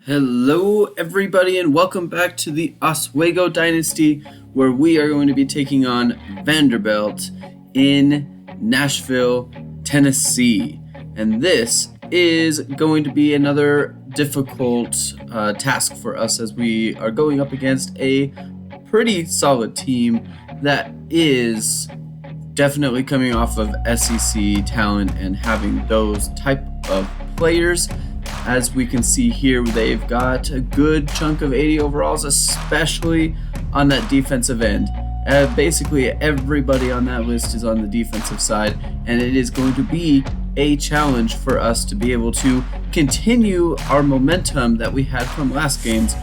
Hello everybody and welcome back to the Oswego Dynasty, where we are going to be taking on Vanderbilt in Nashville, Tennessee. And this is going to be another difficult task for us, as we are going up against a pretty solid team that is definitely coming off of SEC talent and having those type of players. As we can see here, they've got a good chunk of 80 overalls, especially on that defensive end. Basically, everybody on that list is on the defensive side, and it is going to be a challenge for us to be able to continue our momentum that we had from last games,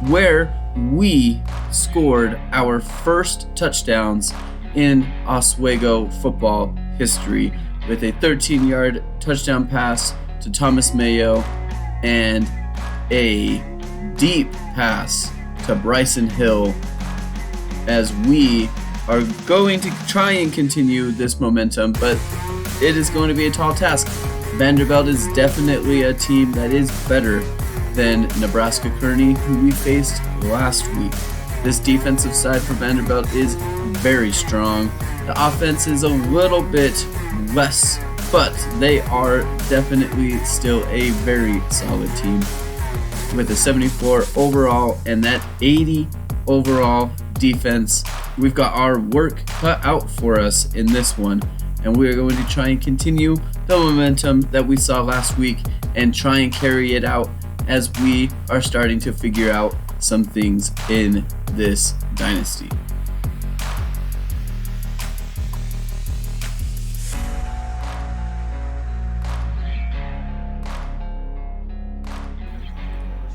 where we scored our first touchdowns in Oswego football history with a 13-yard touchdown pass to Thomas Mayo and a deep pass to Bryson Hill, as we are going to try and continue this momentum, but it is going to be a tall task. Vanderbilt is definitely a team that is better than Nebraska Kearney, who we faced last week. This defensive side for Vanderbilt is very strong. The offense is a little bit less, but they are definitely still a very solid team with a 74 overall and that 80 overall defense. We've got our work cut out for us in this one, and we are going to try and continue the momentum that we saw last week and try and carry it out as we are starting to figure out some things in this dynasty.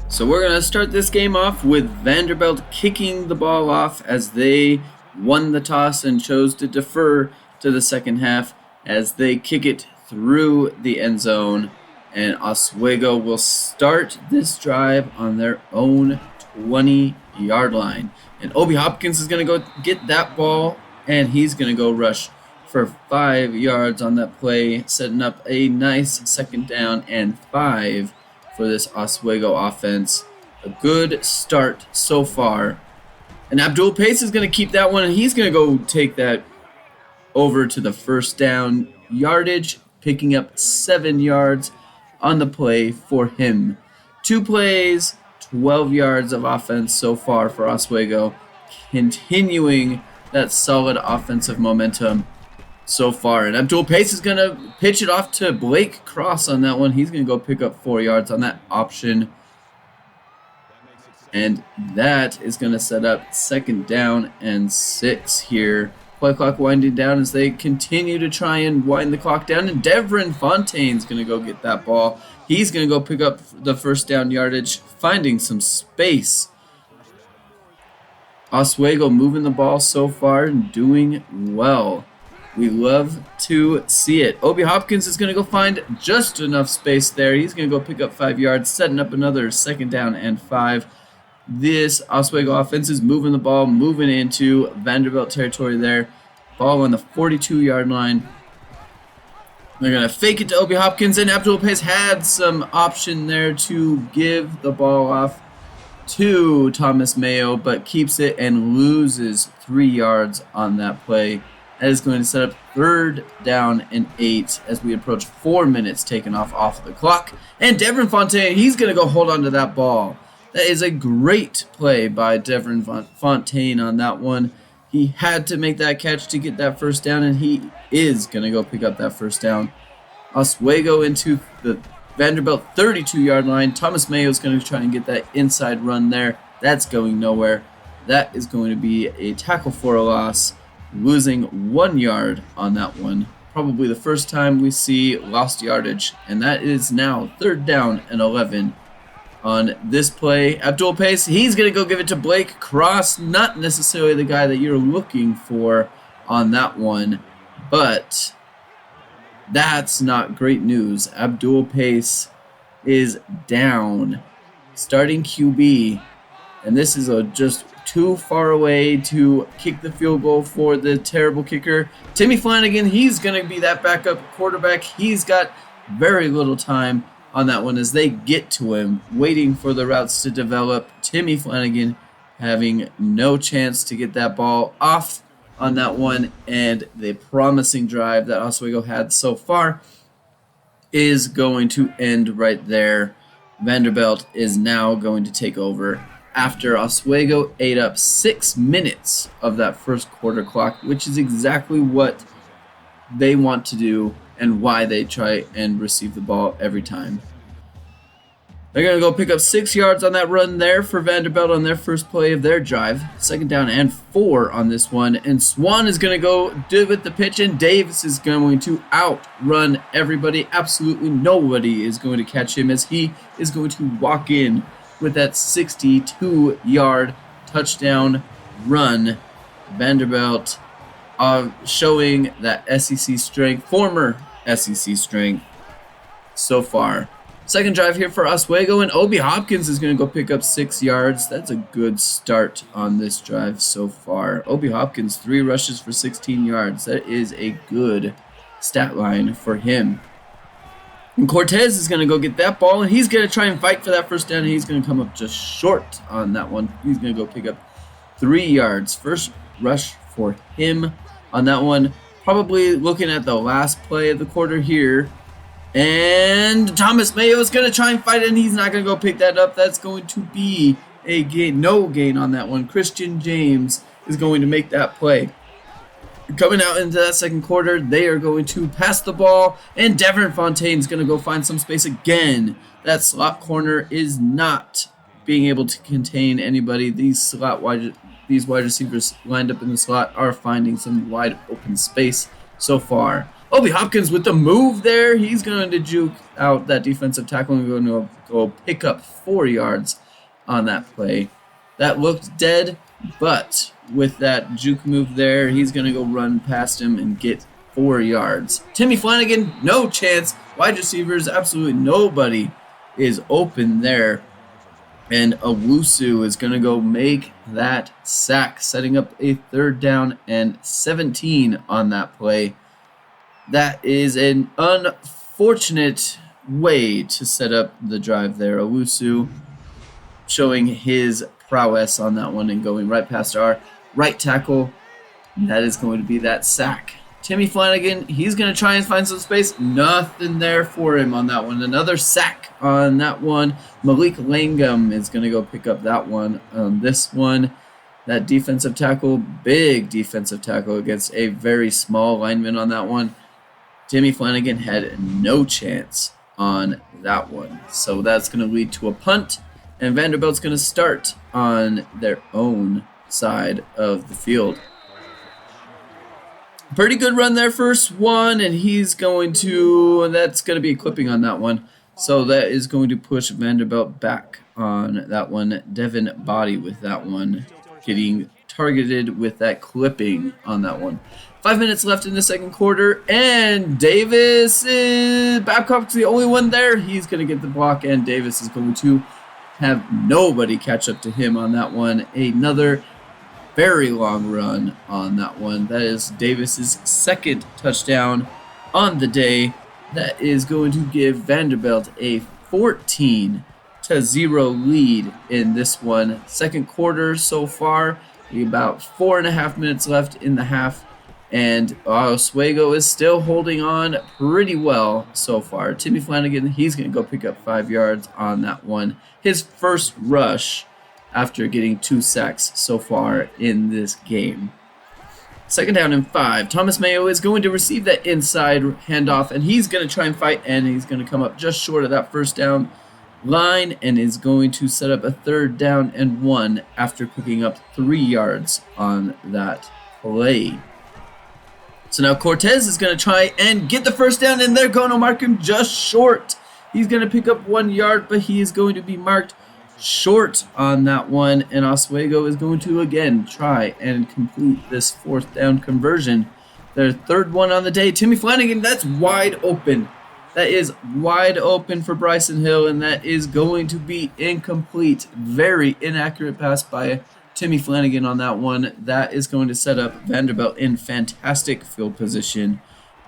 So we're going to start this game off with Vanderbilt kicking the ball off, as they won the toss and chose to defer to the second half as they kick it through the end zone. And Oswego will start this drive on their own 20-yard line. And Obi Hopkins is going to go get that ball, and he's going to go rush for 5 yards on that play, setting up a nice second down and 5 for this Oswego offense. A good start so far. And Abdul Pace is going to keep that one, and he's going to go take that over to the first down yardage, picking up 7 yards on the play for him. 2 plays, 12 yards of offense so far for Oswego, continuing that solid offensive momentum so far. And Abdul Pace is going to pitch it off to Blake Cross on that one. He's going to go pick up 4 yards on that option. And that is going to set up second down and 6 here. Play clock winding down as they continue to try and wind the clock down. And Devin Fontaine's going to go get that ball. He's going to go pick up the first down yardage, finding some space. Oswego moving the ball so far and doing well. We love to see it. Obi Hopkins is going to go find just enough space there. He's going to go pick up 5 yards, setting up another second down and 5. This Oswego offense is moving the ball, moving into Vanderbilt territory there. Ball on the 42-yard line. They're going to fake it to Obi Hopkins, and Abdul Pace had some option there to give the ball off to Thomas Mayo, but keeps it and loses 3 yards on that play. That is going to set up third down and 8 as we approach 4 minutes taken off the clock. And Devin Fontaine, he's going to go hold on to that ball. That is a great play by Devin Fontaine on that one. He had to make that catch to get that first down, and he is going to go pick up that first down. Oswego into the Vanderbilt 32-yard line. Thomas Mayo is going to try and get that inside run there. That's going nowhere. That is going to be a tackle for a loss, losing 1 yard on that one. Probably the first time we see lost yardage, and that is now third down and 11. On this play, Abdul Pace, he's going to go give it to Blake Cross. Not necessarily the guy that you're looking for on that one, but that's not great news. Abdul Pace is down, starting QB, and this is just too far away to kick the field goal for the terrible kicker. Timmy Flanagan, he's going to be that backup quarterback. He's got very little time on that one as they get to him, waiting for the routes to develop. Timmy Flanagan having no chance to get that ball off on that one, and the promising drive that Oswego had so far is going to end right there. Vanderbilt is now going to take over after Oswego ate up 6 minutes of that first quarter clock, which is exactly what they want to do and why they try and receive the ball every time. They're going to go pick up 6 yards on that run there for Vanderbilt on their first play of their drive. 2nd down and 4 on this one. And Swan is going to go do with the pitch, and Davis is going to outrun everybody. Absolutely nobody is going to catch him as he is going to walk in with that 62-yard touchdown run. Vanderbilt showing that SEC strength, former SEC strength so far. Second drive here for Oswego, and Obi Hopkins is going to go pick up 6 yards. That's a good start on this drive so far. Obi Hopkins, 3 rushes for 16 yards. That is a good stat line for him. And Cortez is going to go get that ball, and he's going to try and fight for that first down, and he's going to come up just short on that one. He's going to go pick up 3 yards. First rush for him on that one. Probably looking at the last play of the quarter here. And Thomas Mayo is going to try and fight it, and he's not going to go pick that up. That's going to be a gain, no gain on that one. Christian James is going to make that play. Coming out into that second quarter, they are going to pass the ball, and Devin Fontaine is going to go find some space again. That slot corner is not being able to contain anybody. These wide receivers lined up in the slot are finding some wide open space so far. Obi Hopkins with the move there. He's going to juke out that defensive tackle and going to go pick up 4 yards on that play. That looked dead, but with that juke move there, he's going to go run past him and get 4 yards. Timmy Flanagan, no chance. Wide receivers, absolutely nobody is open there. And Owusu is going to go make that sack, setting up a 3rd down and 17 on that play. That is an unfortunate way to set up the drive there. Owusu showing his prowess on that one and going right past our right tackle. That is going to be that sack. Timmy Flanagan, he's going to try and find some space. Nothing there for him on that one. Another sack on that one. Malik Langham is going to go pick up that one on this one. That defensive tackle, big defensive tackle against a very small lineman on that one. Timmy Flanagan had no chance on that one. So that's going to lead to a punt, and Vanderbilt's going to start on their own side of the field. Pretty good run there, first one, and that's going to be a clipping on that one. So that is going to push Vanderbilt back on that one. Devin Body with that one, getting targeted with that clipping on that one. 5 minutes left in the second quarter, and Babcock's the only one there. He's going to get the block, and Davis is going to have nobody catch up to him on that one. Another very long run on that one. That is Davis's 2nd touchdown on the day. That is going to give Vanderbilt a 14-0 lead in this one. Second quarter so far, about 4.5 minutes left in the half. And Oswego is still holding on pretty well so far. Timmy Flanagan, he's going to go pick up 5 yards on that one. His first rush after getting 2 sacks so far in this game. 2nd down and 5. Thomas Mayo is going to receive that inside handoff, and he's going to try and fight, and he's going to come up just short of that first down line and is going to set up a 3rd down and 1 after picking up 3 yards on that play. So now Cortez is going to try and get the first down, and they're going to mark him just short. He's going to pick up 1 yard, but he is going to be marked short on that one, and Oswego is going to again try and complete this 4th down conversion. Their 3rd one on the day. Timmy Flanagan, that's wide open. That is wide open for Bryson Hill, and that is going to be incomplete. Very inaccurate pass by Timmy Flanagan on that one. That is going to set up Vanderbilt in fantastic field position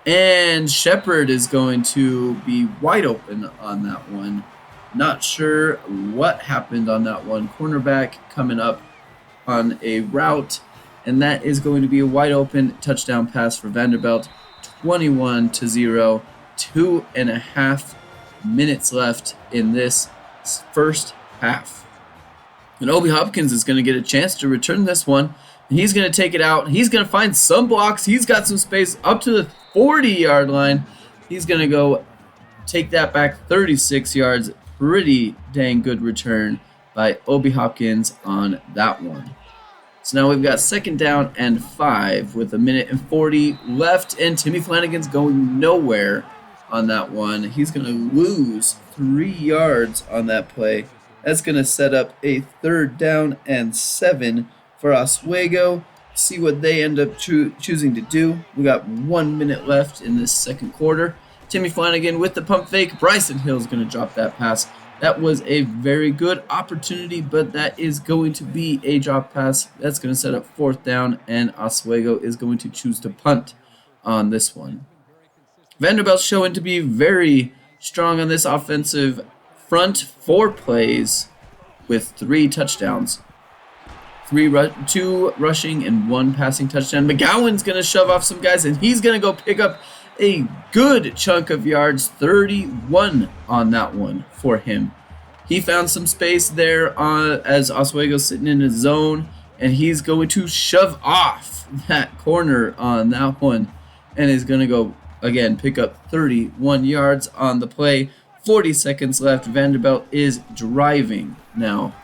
And Shepard is going to be wide open on that one. Not sure what happened on that one. Cornerback coming up on a route, and that is going to be a wide open touchdown pass for Vanderbilt. 21-0. 2.5 minutes left in this first half. And Obi Hopkins is going to get a chance to return this one. And he's going to take it out. He's going to find some blocks. He's got some space up to the 40-yard line. He's going to go take that back 36 yards. Pretty dang good return by Obi Hopkins on that one. So now we've got 2nd down and 5 with 1:40 left. And Timmy Flanagan's going nowhere on that one. He's going to lose 3 yards on that play. That's going to set up a 3rd down and 7 for Oswego. See what they end up choosing to do. We got 1 minute left in this second quarter. Timmy Flanagan with the pump fake. Bryson Hill's going to drop that pass. That was a very good opportunity, but that is going to be a drop pass. That's going to set up 4th down, and Oswego is going to choose to punt on this one. Vanderbilt's showing to be very strong on this offensive front. 4 plays with 3 touchdowns. 2 rushing and 1 passing touchdown. McGowan's going to shove off some guys, and he's going to go pick up a good chunk of yards. 31 on that one for him. He found some space there as Oswego's sitting in his zone, and he's going to shove off that corner on that one, and is going to go, again, pick up 31 yards on the play. 40 seconds left. Vanderbilt is driving now.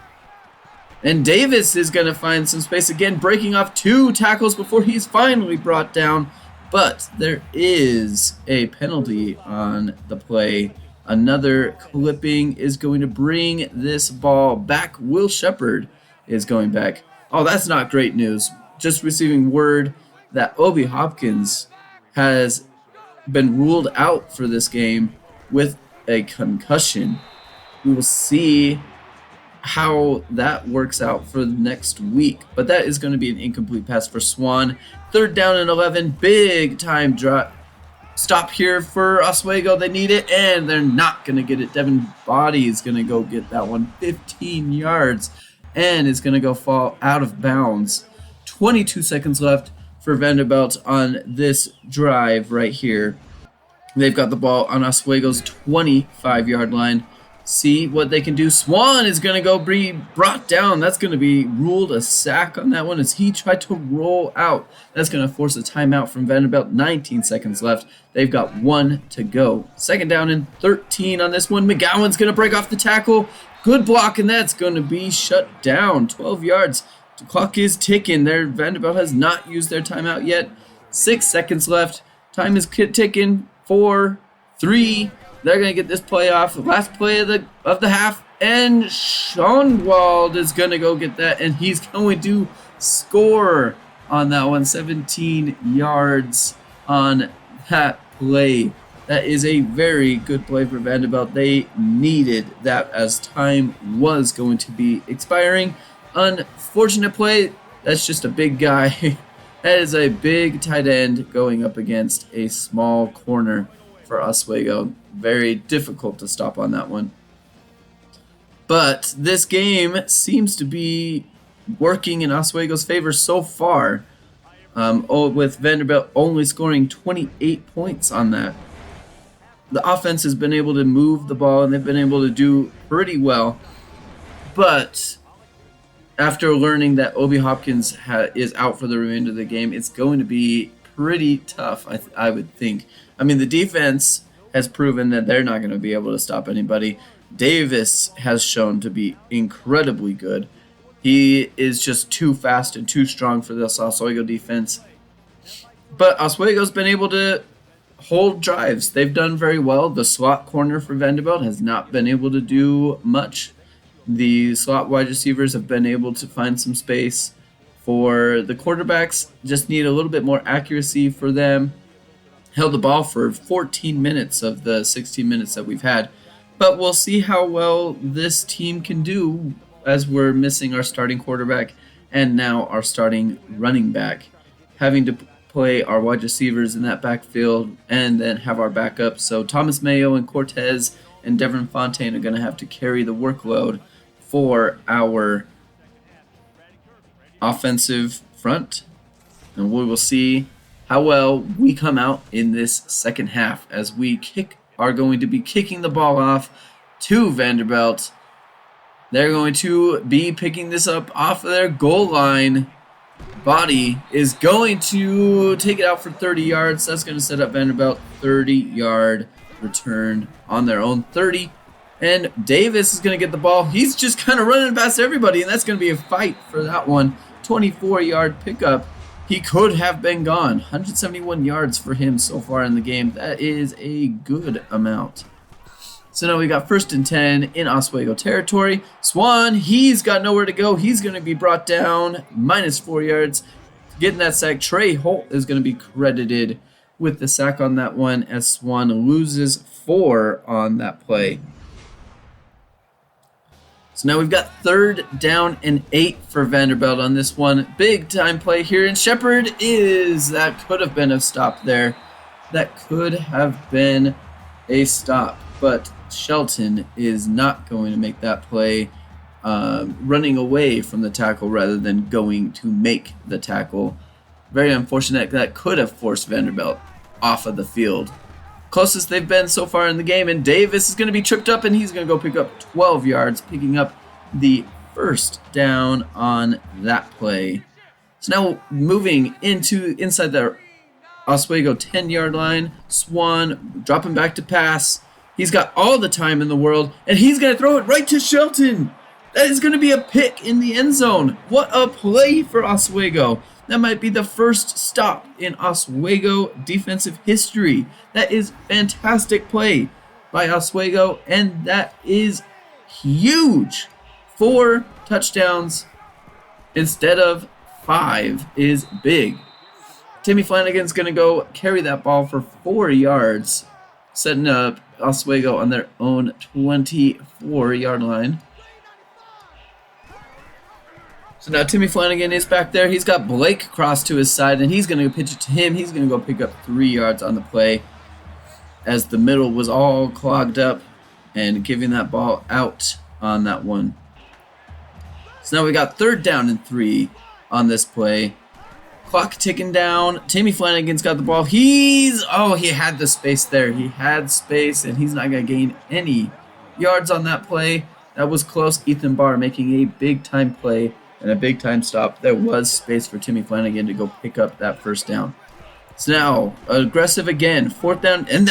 And Davis is going to find some space again, breaking off 2 tackles before he's finally brought down. But there is a penalty on the play. Another clipping is going to bring this ball back. Will Shepard is going back. Oh, that's not great news. Just receiving word that Obi Hopkins has been ruled out for this game with a concussion. We will see how that works out for the next week. But that is going to be an incomplete pass for Swan. 3rd down and 11. Big time drop. Stop here for Oswego. They need it, and they're not going to get it. Devin Body is going to go get that one. 15 yards, and is going to go fall out of bounds. 22 seconds left for Vanderbilt on this drive right here. They've got the ball on Oswego's 25-yard line. See what they can do. Swan is going to go be brought down. That's going to be ruled a sack on that one as he tried to roll out. That's going to force a timeout from Vanderbilt. 19 seconds left. They've got 1 to go. 2nd down and 13 on this one. McGowan's going to break off the tackle. Good block, and that's going to be shut down. 12 yards. The clock is ticking there. Vanderbilt has not used their timeout yet. 6 seconds left. Time is ticking. 4, 3. They're going to get this play off. The last play of the half. And Schoenwald is going to go get that. And he's going to score on that one. 17 yards on that play. That is a very good play for Vanderbilt. They needed that as time was going to be expiring. Unfortunate play. That's just a big guy. That is a big tight end going up against a small corner for Oswego. Very difficult to stop on that one. But this game seems to be working in Oswego's favor so far, with Vanderbilt only scoring 28 points on that. The offense has been able to move the ball, and they've been able to do pretty well. But after learning that Obi Hopkins is out for the remainder of the game, it's going to be pretty tough, I would think. I mean, the defense has proven that they're not going to be able to stop anybody. Davis has shown to be incredibly good. He is just too fast and too strong for this Oswego defense. But Oswego's been able to hold drives. They've done very well. The slot corner for Vanderbilt has not been able to do much. The slot wide receivers have been able to find some space. For the quarterbacks, just need a little bit more accuracy for them. Held the ball for 14 minutes of the 16 minutes that we've had. But we'll see how well this team can do as we're missing our starting quarterback and now our starting running back. Having to play our wide receivers in that backfield and then have our backup. So Thomas Mayo and Cortez and Devin Fontaine are going to have to carry the workload for our offensive front. And we will see how well we come out in this second half as we are going to be kicking the ball off to Vanderbilt. They're going to be picking this up off of their goal line. Body is going to take it out for 30 yards. That's going to set up Vanderbilt 30-yard return on their own 30. And Davis is going to get the ball. He's just kind of running past everybody, and that's going to be a fight for that one. 24-yard pickup. He could have been gone. 171 yards for him so far in the game. That is a good amount. So now we got 1st and 10 in Oswego territory. Swan, he's got nowhere to go. He's going to be brought down. -4 yards. Getting that sack. Trey Holt is going to be credited with the sack on that one as Swan loses 4 on that play. So now we've got 3rd down and 8 for Vanderbilt on this one. Big time play here. And Shepard that could have been a stop there. That could have been a stop. But Shelton is not going to make that play, running away from the tackle rather than going to make the tackle. Very unfortunate. That could have forced Vanderbilt off of the field. Closest they've been so far in the game, and Davis is going to be tripped up, and he's going to go pick up 12 yards, picking up the 1st down on that play. So now moving inside the Oswego 10-yard line, Swan dropping back to pass. He's got all the time in the world, and he's going to throw it right to Shelton. That is going to be a pick in the end zone. What a play for Oswego. That might be the first stop in Oswego defensive history. That is fantastic play by Oswego, and that is huge. 4 touchdowns instead of 5 is big. Timmy Flanagan's going to go carry that ball for 4 yards, setting up Oswego on their own 24-yard line. So now Timmy Flanagan is back there. He's got Blake crossed to his side, and he's going to pitch it to him. He's going to go pick up 3 yards on the play as the middle was all clogged up and giving that ball out on that one. So now we got 3rd down and 3 on this play. Clock ticking down. Timmy Flanagan's got the ball. He had the space there. He had space, and he's not going to gain any yards on that play. That was close. Ethan Barr making a big-time play and a big-time stop. There was space for Timmy Flanagan to go pick up that 1st down. So now, aggressive again. 4th down, and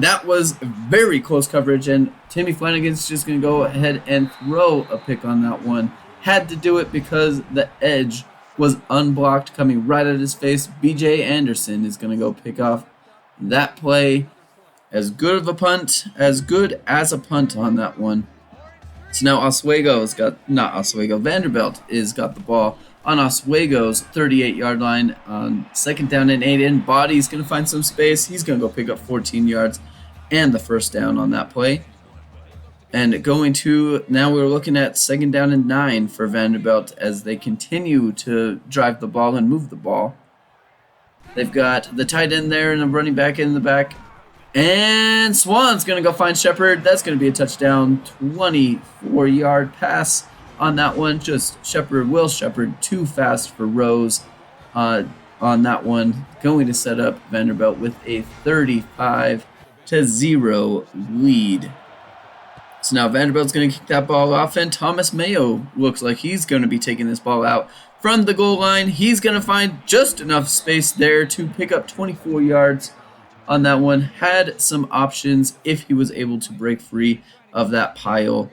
that was very close coverage, and Timmy Flanagan's just going to go ahead and throw a pick on that one. Had to do it because the edge was unblocked, coming right at his face. B.J. Anderson is going to go pick off that play. As good as a punt on that one. So now Vanderbilt is got the ball on Oswego's 38-yard line on 2nd down and 8 in. Body's going to find some space. He's going to go pick up 14 yards and the 1st down on that play. And now we're looking at 2nd down and 9 for Vanderbilt as they continue to drive the ball and move the ball. They've got the tight end there and a running back in the back. And Swan's going to go find Shepard. That's going to be a touchdown. 24-yard pass on that one. Just Will Shepard too fast for Rose on that one. Going to set up Vanderbilt with a 35-0 lead. So now Vanderbilt's going to kick that ball off, and Thomas Mayo looks like he's going to be taking this ball out from the goal line. He's going to find just enough space there to pick up 24 yards on that one. Had some options if he was able to break free of that pile,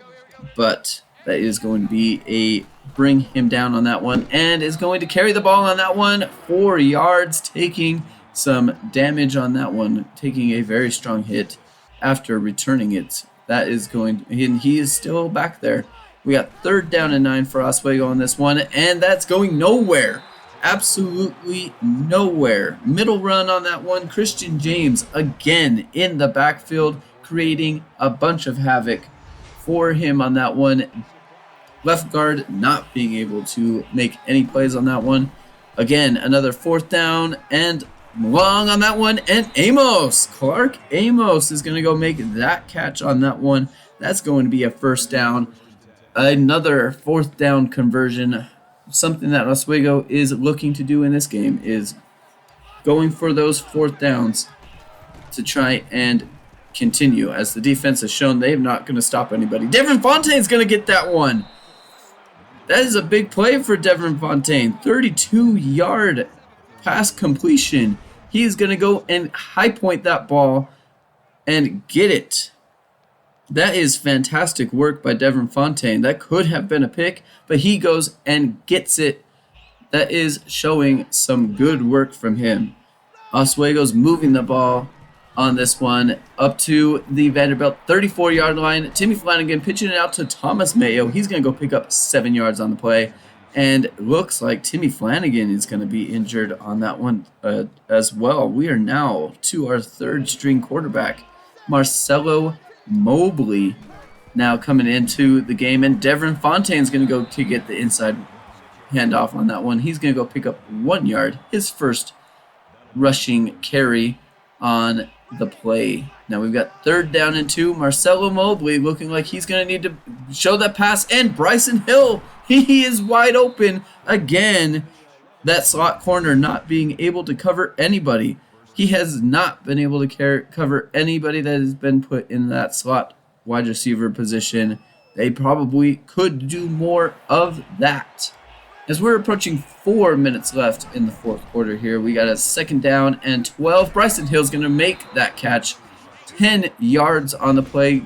but that is going to be bring him down on that one, and is going to carry the ball on that one. 4 yards, taking some damage on that one, taking a very strong hit after returning it. That is and he is still back there. We got 3rd down and 9 for Oswego on this one, and that's going nowhere. Absolutely nowhere. Middle run on that one. Christian James again in the backfield, creating a bunch of havoc for him on that one. Left guard not being able to make any plays on that one. Again, another 4th down and long on that one. And Clark Amos is going to go make that catch on that one. That's going to be a 1st down. Another 4th down conversion. Something that Oswego is looking to do in this game is going for those 4th downs to try and continue. As the defense has shown, they're not going to stop anybody. Devin Fontaine's going to get that one. That is a big play for Devin Fontaine. 32-yard pass completion. He is going to go and high point that ball and get it. That is fantastic work by Devin Fontaine. That could have been a pick, but he goes and gets it. That is showing some good work from him. Oswego's moving the ball on this one up to the Vanderbilt 34-yard line. Timmy Flanagan pitching it out to Thomas Mayo. He's going to go pick up 7 yards on the play. And looks like Timmy Flanagan is going to be injured on that one as well. We are now to our 3rd string quarterback, Marcelo Mobley, now coming into the game. And Devin Fontaine's going to go to get the inside handoff on that one. He's going to go pick up 1 yard, his first rushing carry on the play. Now we've got 3rd down and 2. Marcelo Mobley looking like he's going to need to show that pass. And Bryson Hill, he is wide open again. That slot corner not being able to cover anybody. He has not been able to cover anybody that has been put in that slot wide receiver position. They probably could do more of that. As we're approaching 4 minutes left in the 4th quarter here, we got a 2nd down and 12. Bryson Hill's going to make that catch. 10 yards on the play,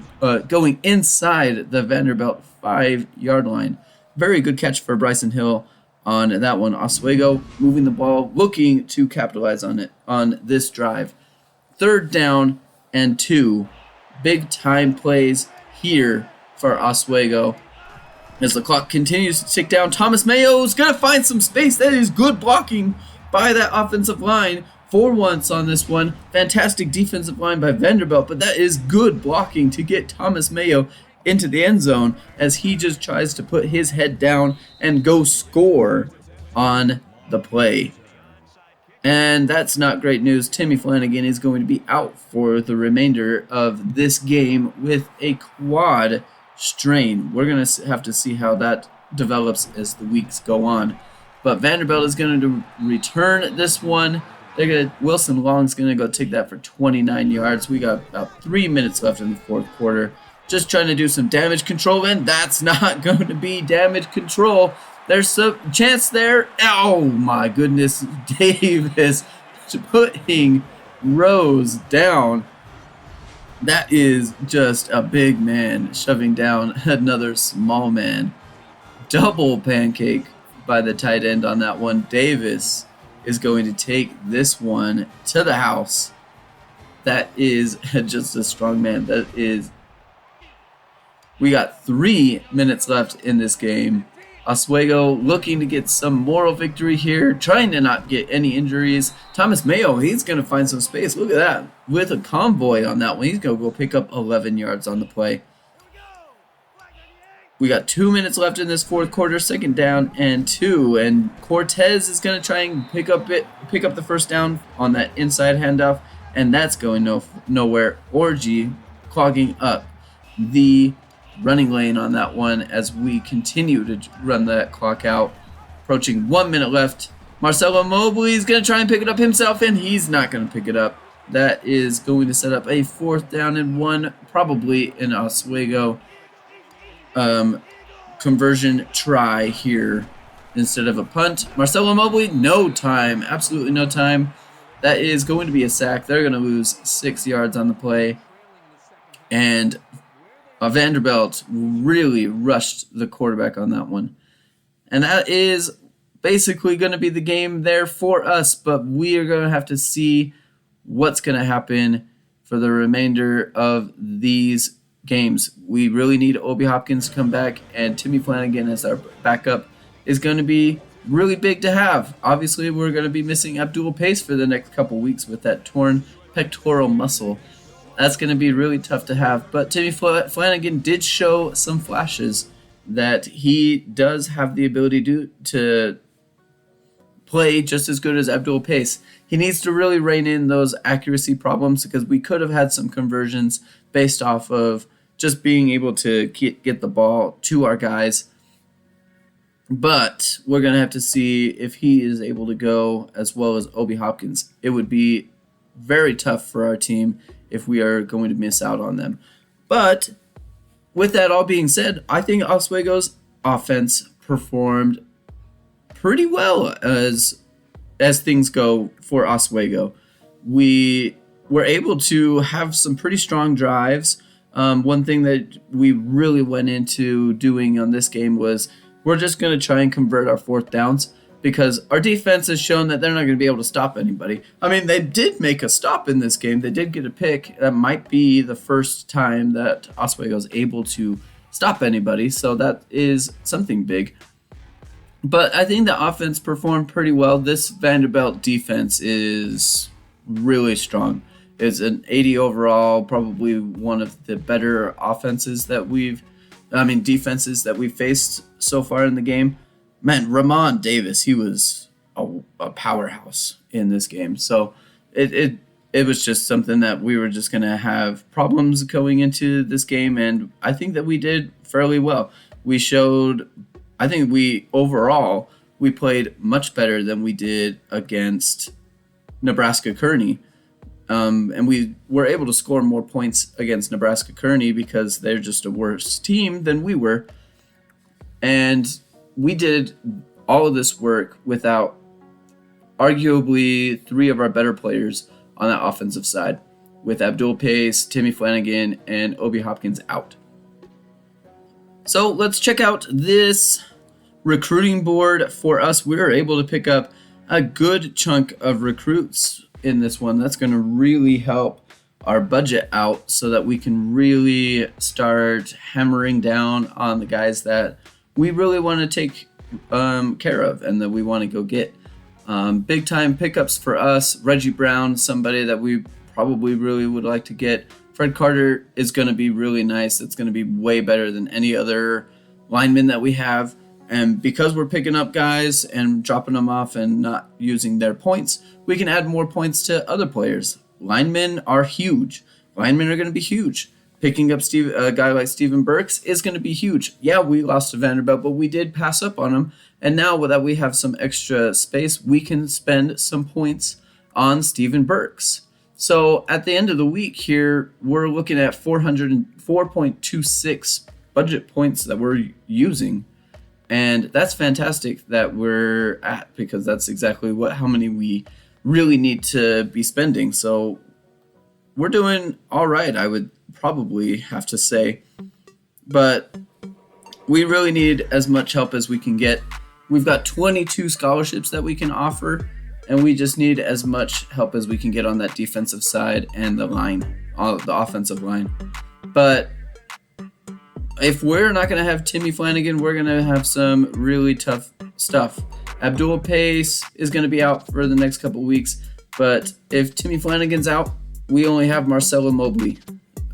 going inside the Vanderbilt 5-yard line. Very good catch for Bryson Hill on that one. Oswego moving the ball, looking to capitalize on it on this drive. 3rd down and 2. Big time plays here for Oswego. As the clock continues to tick down, Thomas Mayo is going to find some space. That is good blocking by that offensive line for once on this one. Fantastic defensive line by Vanderbilt, but that is good blocking to get Thomas Mayo into the end zone as he just tries to put his head down and go score on the play. And that's not great news. Timmy Flanagan is going to be out for the remainder of this game with a quad strain. We're going to have to see how that develops as the weeks go on. But Vanderbilt is going to return this one. Wilson Long's going to go take that for 29 yards. We got about 3 minutes left in the 4th quarter. Just trying to do some damage control, and that's not going to be damage control. There's some chance there. Oh my goodness. Davis putting Rose down. That is just a big man shoving down another small man. Double pancake by the tight end on that one. Davis is going to take this one to the house. That is just a strong man. We got 3 minutes left in this game. Oswego looking to get some moral victory here, trying to not get any injuries. Thomas Mayo, he's going to find some space. Look at that. With a convoy on that one, he's going to go pick up 11 yards on the play. We got 2 minutes left in this 4th quarter, 2nd down and 2. And Cortez is going to try and pick up the 1st down on that inside handoff. And that's going nowhere. Orgy clogging up the running lane on that one as we continue to run that clock out. Approaching 1 minute left. Marcelo Mobley is going to try and pick it up himself, and he's not going to pick it up. That is going to set up a 4th down and 1, probably an Oswego conversion try here instead of a punt. Marcelo Mobley, no time, absolutely no time. That is going to be a sack. They're going to lose 6 yards on the play. And Vanderbilt really rushed the quarterback on that one. And that is basically going to be the game there for us, but we are going to have to see what's going to happen for the remainder of these games. We really need Obi Hopkins to come back, and Timmy Flanagan as our backup is going to be really big to have. Obviously, we're going to be missing Abdul Pace for the next couple weeks with that torn pectoral muscle. That's going to be really tough to have. But Timmy Flanagan did show some flashes that he does have the ability to play just as good as Abdul Pace. He needs to really rein in those accuracy problems because we could have had some conversions based off of just being able to get the ball to our guys. But we're going to have to see if he is able to go as well as Obi Hopkins. It would be very tough for our team if we are going to miss out on them. But with that all being said, I think Oswego's offense performed pretty well as things go for Oswego. We were able to have some pretty strong drives. One thing that we really went into doing on this game was we're just going to try and convert our fourth downs because our defense has shown that they're not going to be able to stop anybody. I mean, they did make a stop in this game. They did get a pick. That might be the first time that Oswego is able to stop anybody, so that is something big. But I think the offense performed pretty well. This Vanderbilt defense is really strong. It's an 80 overall, probably one of the better defenses that we've faced so far in the game. Man, Ramon Davis, he was a powerhouse in this game. So it was just something that we were just going to have problems going into this game, and I think that we did fairly well. We played much better than we did against Nebraska Kearney. And we were able to score more points against Nebraska Kearney because they're just a worse team than we were. And we did all of this work without arguably three of our better players on that offensive side, with Abdul Pace, Timmy Flanagan, and Obi Hopkins out. So let's check out this recruiting board for us. We were able to pick up a good chunk of recruits in this one. That's going to really help our budget out so that we can really start hammering down on the guys that we really want to take care of and that we want to go get. Big time pickups for us. Reggie Brown, somebody that we probably really would like to get. Fred Carter is going to be really nice. It's going to be way better than any other lineman that we have. And because we're picking up guys and dropping them off and not using their points, we can add more points to other players. Linemen are huge. Linemen are going to be huge. Picking up a guy like Steven Burks is going to be huge. Yeah, we lost to Vanderbilt, but we did pass up on him. And now that we have some extra space, we can spend some points on Steven Burks. So at the end of the week here, we're looking at 404.26 budget points that we're using. And that's fantastic that we're at, because that's exactly how many we really need to be spending. So we're doing all right, I would probably have to say. But we really need as much help as we can get. We've got 22 scholarships that we can offer, and we just need as much help as we can get on that defensive side and the offensive line. But if we're not going to have Timmy Flanagan, we're going to have some really tough stuff. Abdul Pace is going to be out for the next couple weeks, but if Timmy Flanagan's out, we only have Marcelo Mobley.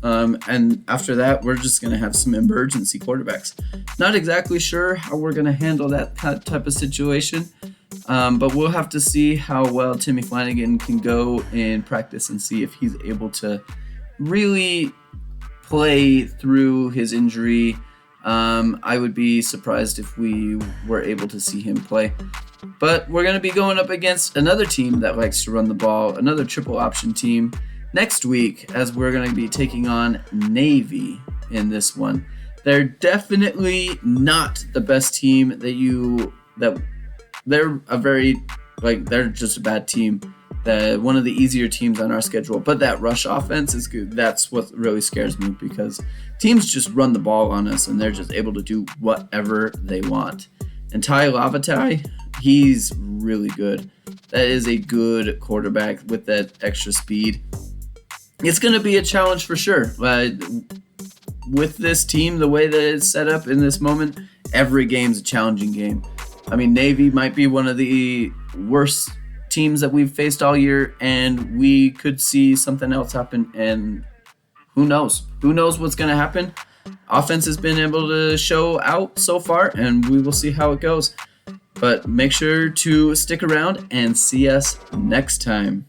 And after that, we're just going to have some emergency quarterbacks. Not exactly sure how we're going to handle that type of situation, but we'll have to see how well Timmy Flanagan can go in practice and see if he's able to really play through his injury. I would be surprised if we were able to see him play. But we're going to be going up against another team that likes to run the ball, another triple option team next week, as we're going to be taking on Navy in this one. They're definitely not the best team they're just a bad team. One of the easier teams on our schedule, but that rush offense is good. That's what really scares me, because teams just run the ball on us and they're just able to do whatever they want. And Ty Lavatai, he's really good. That is a good quarterback with that extra speed. It's going to be a challenge for sure. With this team, the way that it's set up in this moment, every game's a challenging game. I mean, Navy might be one of the worst teams that we've faced all year, and we could see something else happen, and who knows what's going to happen. Offense has been able to show out so far, and we will see how it goes. But make sure to stick around and see us next time.